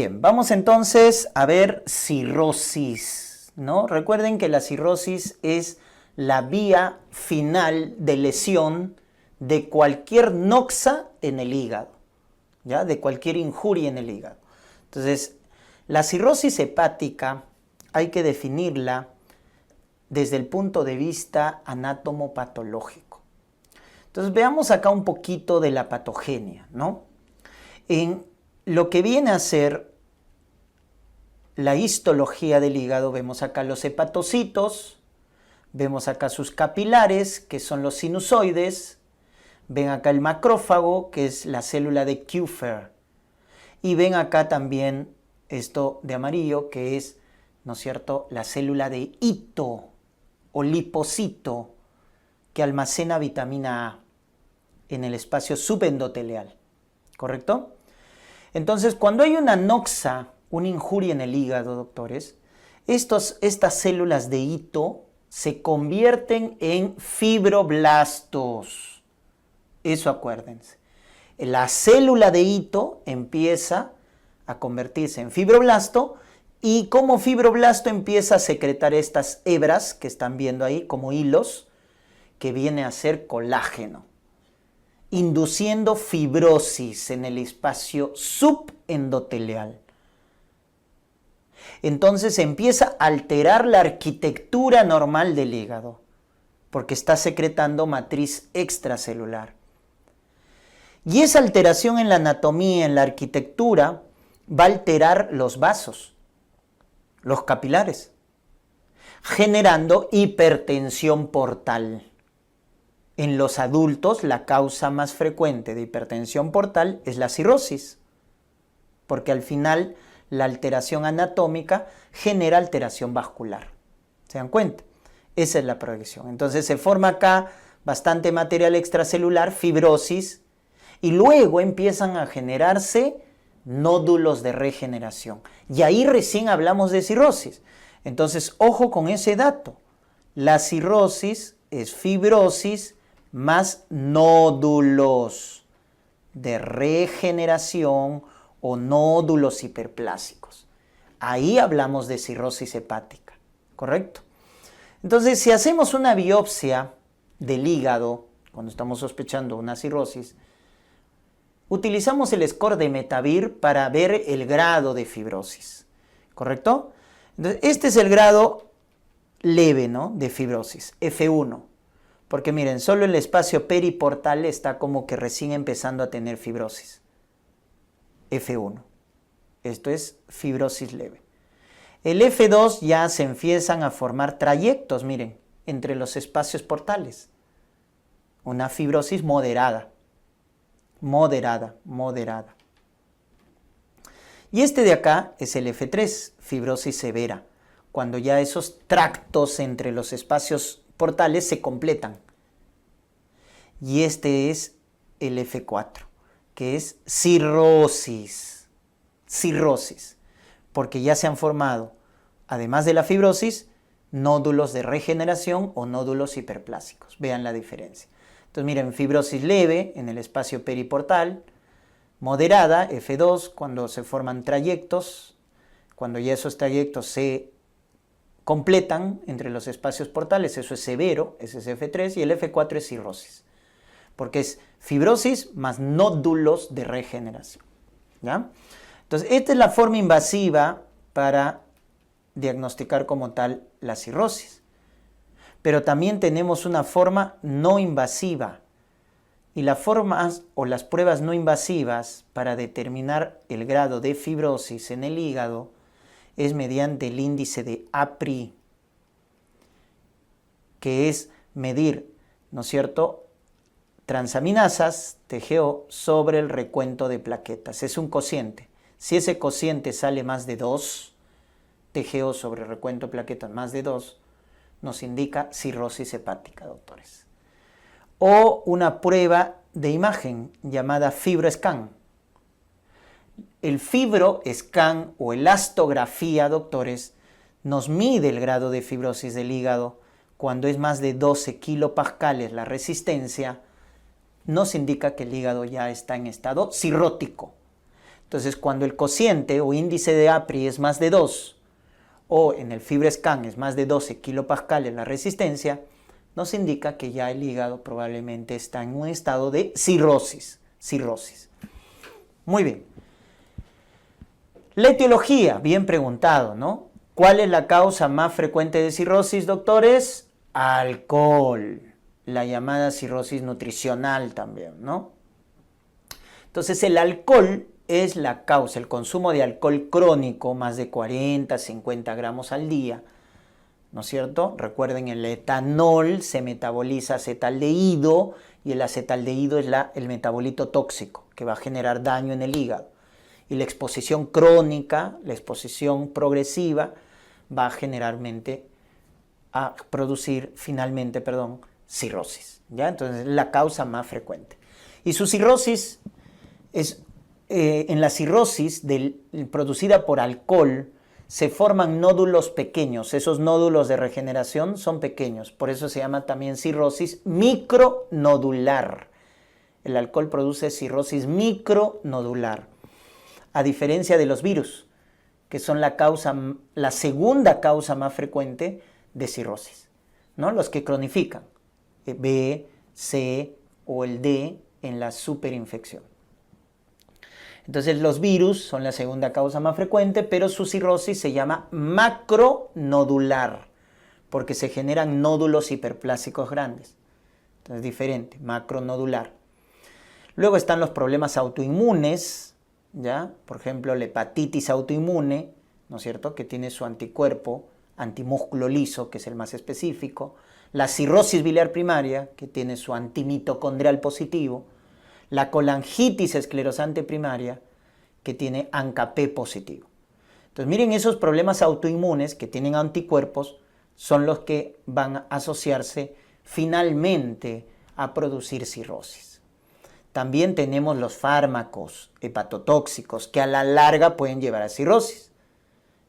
Bien, vamos entonces a ver cirrosis, ¿no? Recuerden que la cirrosis es la vía final de lesión de cualquier noxa en el hígado, ¿ya? De cualquier injuria en el hígado. Entonces, la cirrosis hepática hay que definirla desde el punto de vista anatomopatológico. Entonces, veamos acá un poquito de la patogenia, ¿no? En lo que viene a ser la histología del hígado, vemos acá los hepatocitos, vemos acá sus capilares, que son los sinusoides, ven acá el macrófago, que es la célula de Kupffer, y ven acá también esto de amarillo, que es, ¿no es cierto?, la célula de hito o lipocito, que almacena vitamina A en el espacio subendotelial, ¿correcto? Entonces, cuando hay una noxa, una injuria en el hígado, doctores, estas células de hito se convierten en fibroblastos. Eso acuérdense. La célula de hito empieza a convertirse en fibroblasto y como fibroblasto empieza a secretar estas hebras que están viendo ahí como hilos, que viene a ser colágeno, induciendo fibrosis en el espacio subendotelial. Entonces empieza a alterar la arquitectura normal del hígado, porque está secretando matriz extracelular. Y esa alteración en la anatomía, en la arquitectura, va a alterar los vasos, los capilares, generando hipertensión portal. En los adultos, la causa más frecuente de hipertensión portal es la cirrosis, porque al final la alteración anatómica genera alteración vascular. ¿Se dan cuenta? Esa es la progresión. Entonces se forma acá bastante material extracelular, fibrosis, y luego empiezan a generarse nódulos de regeneración. Y ahí recién hablamos de cirrosis. Entonces, ojo con ese dato. La cirrosis es fibrosis más nódulos de regeneración o nódulos hiperplásicos. Ahí hablamos de cirrosis hepática, ¿correcto? Entonces, si hacemos una biopsia del hígado, cuando estamos sospechando una cirrosis, utilizamos el score de Metavir para ver el grado de fibrosis, ¿correcto? Entonces, este es el grado leve, ¿no?, de fibrosis, F1. Porque miren, solo el espacio periportal está como que recién empezando a tener fibrosis. F1. Esto es fibrosis leve. El F2 ya se empiezan a formar trayectos, miren, entre los espacios portales. Una fibrosis moderada. Moderada. Y este de acá es el F3, fibrosis severa, cuando ya esos tractos entre los espacios portales se completan. Y este es el F4, que es cirrosis, porque ya se han formado, además de la fibrosis, nódulos de regeneración o nódulos hiperplásicos. Vean la diferencia. Entonces miren, fibrosis leve en el espacio periportal, moderada, F2, cuando se forman trayectos, cuando ya esos trayectos se completan entre los espacios portales, eso es severo, ese es F3, y el F4 es cirrosis, porque es fibrosis más nódulos de regeneración, ¿ya? Entonces, esta es la forma invasiva para diagnosticar como tal la cirrosis. Pero también tenemos una forma no invasiva. Y las formas o las pruebas no invasivas para determinar el grado de fibrosis en el hígado es mediante el índice de APRI, que es medir, ¿no es cierto?, transaminasas, TGO, sobre el recuento de plaquetas. Es un cociente. Si ese cociente sale más de 2, TGO sobre recuento de plaquetas más de 2, nos indica cirrosis hepática, doctores. O una prueba de imagen llamada FibroScan. El FibroScan o elastografía, doctores, nos mide el grado de fibrosis del hígado. Cuando es más de 12 kilopascales la resistencia, nos indica que el hígado ya está en estado cirrótico. Entonces, cuando el cociente o índice de APRI es más de 2, o en el FibroScan es más de 12 kilopascales la resistencia, nos indica que ya el hígado probablemente está en un estado de cirrosis. Muy bien. La etiología, bien preguntado, ¿no? ¿Cuál es la causa más frecuente de cirrosis, doctores? Alcohol, la llamada cirrosis nutricional también, ¿no? Entonces el alcohol es la causa, el consumo de alcohol crónico, más de 40, 50 gramos al día, ¿no es cierto? Recuerden, el etanol se metaboliza acetaldehído y el acetaldehído es el metabolito tóxico que va a generar daño en el hígado. Y la exposición crónica, la exposición progresiva, va a producir finalmente, cirrosis, ¿ya? Entonces es la causa más frecuente. Y su cirrosis es, en la cirrosis producida por alcohol, se forman nódulos pequeños. Esos nódulos de regeneración son pequeños, por eso se llama también cirrosis micronodular. El alcohol produce cirrosis micronodular, a diferencia de los virus, que son la segunda causa más frecuente de cirrosis, ¿no? Los que cronifican, B, C o el D en la superinfección. Entonces los virus son la segunda causa más frecuente, pero su cirrosis se llama macronodular, porque se generan nódulos hiperplásicos grandes. Entonces diferente, macronodular. Luego están los problemas autoinmunes, ¿ya? Por ejemplo, la hepatitis autoinmune, ¿no es cierto?, que tiene su anticuerpo, antimúsculo liso, que es el más específico. La cirrosis biliar primaria, que tiene su antimitocondrial positivo. La colangitis esclerosante primaria, que tiene ANCA-P positivo. Entonces, miren, esos problemas autoinmunes que tienen anticuerpos son los que van a asociarse finalmente a producir cirrosis. También tenemos los fármacos hepatotóxicos que a la larga pueden llevar a cirrosis.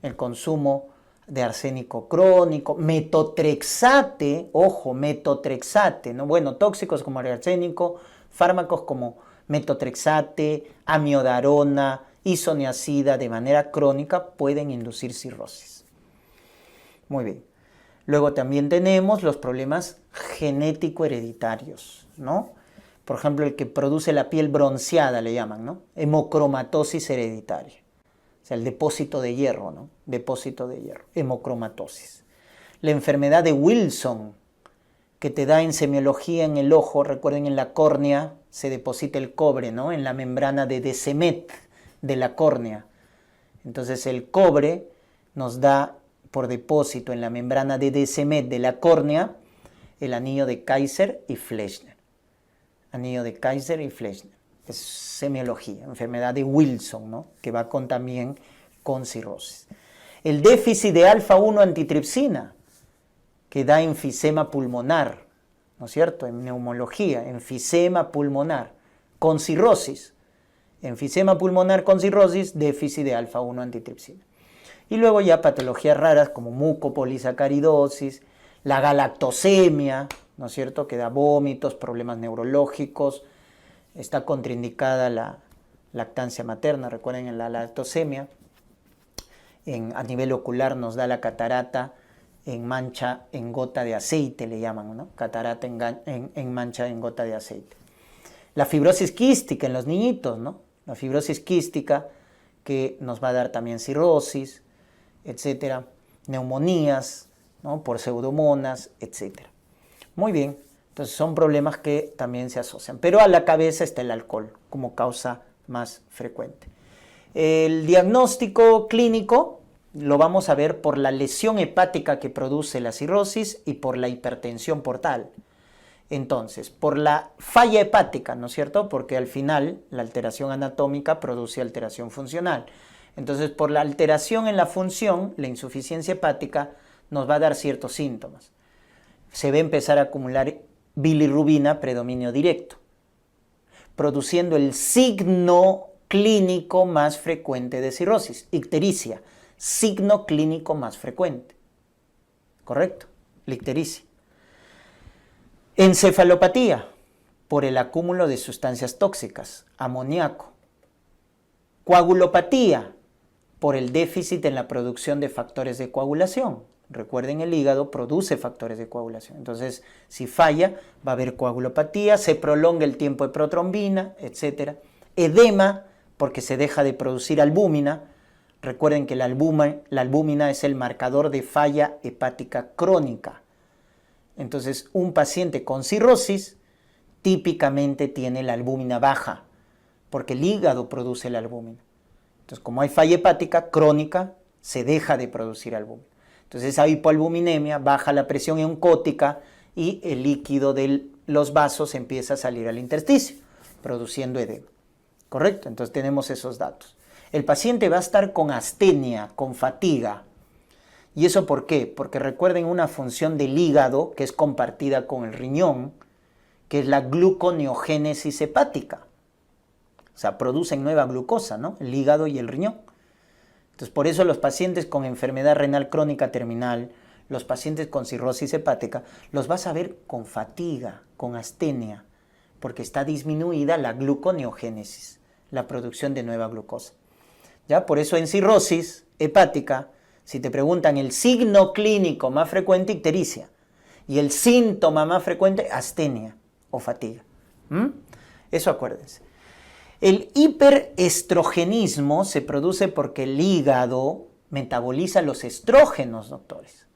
El consumo de arsénico crónico, metotrexate, ojo, metotrexate, ¿no? Bueno, tóxicos como el arsénico, fármacos como metotrexate, amiodarona, isoniazida de manera crónica pueden inducir cirrosis. Muy bien. Luego también tenemos los problemas genético-hereditarios, ¿no? Por ejemplo, el que produce la piel bronceada le llaman, ¿no? Hemocromatosis hereditaria. O sea, el depósito de hierro, ¿no? Depósito de hierro, hemocromatosis. La enfermedad de Wilson, que te da en semiología en el ojo, recuerden, en la córnea se deposita el cobre, ¿no? En la membrana de De Smet de la córnea. Entonces el cobre nos da por depósito en la membrana de De Smet de la córnea el anillo de Kaiser y Fleschner. Anillo de Kaiser y Fleschner. Es semiología, enfermedad de Wilson, ¿no? Que va también con cirrosis. El déficit de alfa-1 antitripsina, que da enfisema pulmonar, ¿no es cierto? En neumología, enfisema pulmonar con cirrosis. Enfisema pulmonar con cirrosis, déficit de alfa-1 antitripsina. Y luego ya patologías raras como mucopolisacaridosis, la galactosemia, ¿no es cierto?, que da vómitos, problemas neurológicos. Está contraindicada la lactancia materna, recuerden, en la lactosemia. A nivel ocular nos da la catarata en mancha en gota de aceite, le llaman, ¿no? Catarata en mancha en gota de aceite. La fibrosis quística en los niñitos, ¿no? La fibrosis quística que nos va a dar también cirrosis, etcétera. Neumonías, ¿no? Por pseudomonas, etcétera. Muy bien, entonces son problemas que también se asocian. Pero a la cabeza está el alcohol como causa más frecuente. El diagnóstico clínico lo vamos a ver por la lesión hepática que produce la cirrosis y por la hipertensión portal. Entonces, por la falla hepática, ¿no es cierto? Porque al final la alteración anatómica produce alteración funcional. Entonces, por la alteración en la función, la insuficiencia hepática nos va a dar ciertos síntomas. Se va a empezar a acumular bilirrubina, predominio directo, produciendo el signo clínico más frecuente de cirrosis, ictericia, signo clínico más frecuente. ¿Correcto? La ictericia. Encefalopatía, por el acúmulo de sustancias tóxicas, amoníaco. Coagulopatía, por el déficit en la producción de factores de coagulación. Recuerden, el hígado produce factores de coagulación. Entonces, si falla, va a haber coagulopatía, se prolonga el tiempo de protrombina, etc. Edema, porque se deja de producir albúmina. Recuerden que la albúmina es el marcador de falla hepática crónica. Entonces, un paciente con cirrosis típicamente tiene la albúmina baja, porque el hígado produce la albúmina. Entonces, como hay falla hepática crónica, se deja de producir albúmina. Entonces, esa hipoalbuminemia baja la presión oncótica y el líquido de los vasos empieza a salir al intersticio, produciendo edema. ¿Correcto? Entonces, tenemos esos datos. El paciente va a estar con astenia, con fatiga. ¿Y eso por qué? Porque recuerden una función del hígado que es compartida con el riñón, que es la gluconeogénesis hepática. O sea, producen nueva glucosa, ¿no? El hígado y el riñón. Entonces, por eso los pacientes con enfermedad renal crónica terminal, los pacientes con cirrosis hepática, los vas a ver con fatiga, con astenia, porque está disminuida la gluconeogénesis, la producción de nueva glucosa. ¿Ya? Por eso en cirrosis hepática, si te preguntan el signo clínico más frecuente, ictericia, y el síntoma más frecuente, astenia o fatiga. Eso acuérdense. El hiperestrogenismo se produce porque el hígado metaboliza los estrógenos, doctores.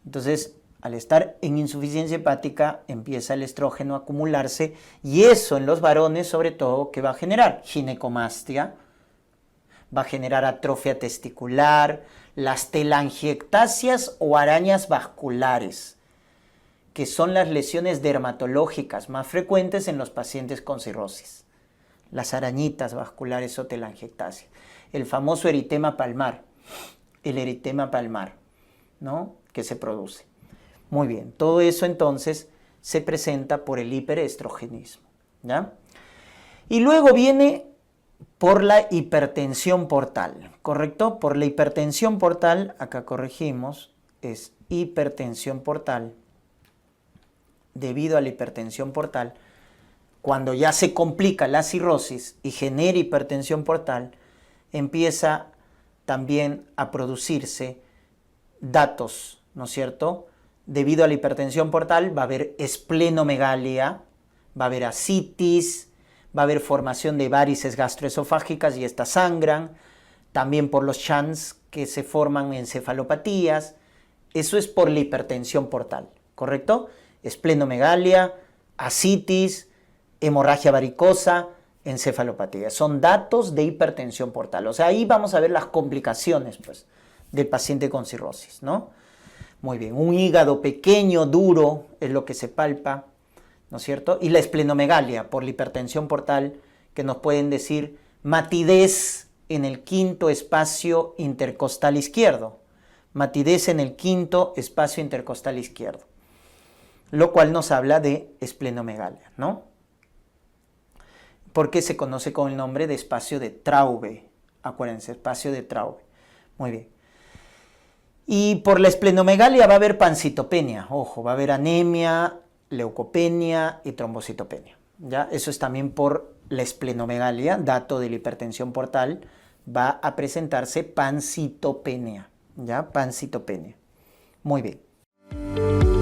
Entonces, al estar en insuficiencia hepática, empieza el estrógeno a acumularse y eso en los varones, sobre todo, ¿qué va a generar? Ginecomastia, va a generar atrofia testicular, las telangiectasias o arañas vasculares, que son las lesiones dermatológicas más frecuentes en los pacientes con cirrosis. Las arañitas vasculares o telangiectasias. El famoso eritema palmar, el eritema palmar, ¿no? Que se produce. Muy bien, todo eso entonces se presenta por el hiperestrogenismo, ¿ya? Y luego viene por la hipertensión portal, ¿correcto? Por la hipertensión portal, acá corregimos, es hipertensión portal. Debido a la hipertensión portal, cuando ya se complica la cirrosis y genera hipertensión portal, empieza también a producirse datos, ¿no es cierto? Debido a la hipertensión portal va a haber esplenomegalia, va a haber ascitis, va a haber formación de varices gastroesofágicas y estas sangran, también por los shunts que se forman encefalopatías. Eso es por la hipertensión portal, ¿correcto? Esplenomegalia, ascitis, hemorragia varicosa, encefalopatía. Son datos de hipertensión portal. O sea, ahí vamos a ver las complicaciones, pues, del paciente con cirrosis, ¿no? Muy bien, un hígado pequeño, duro, es lo que se palpa, ¿no es cierto? Y la esplenomegalia por la hipertensión portal, que nos pueden decir matidez en el quinto espacio intercostal izquierdo. Matidez en el quinto espacio intercostal izquierdo. Lo cual nos habla de esplenomegalia, ¿no? Porque se conoce con el nombre de espacio de Traube. Acuérdense, espacio de Traube. Muy bien. Y por la esplenomegalia va a haber pancitopenia. Ojo, va a haber anemia, leucopenia y trombocitopenia. ¿Ya? Eso es también por la esplenomegalia, dato de la hipertensión portal. Va a presentarse pancitopenia. ¿Ya? Pancitopenia. Muy bien.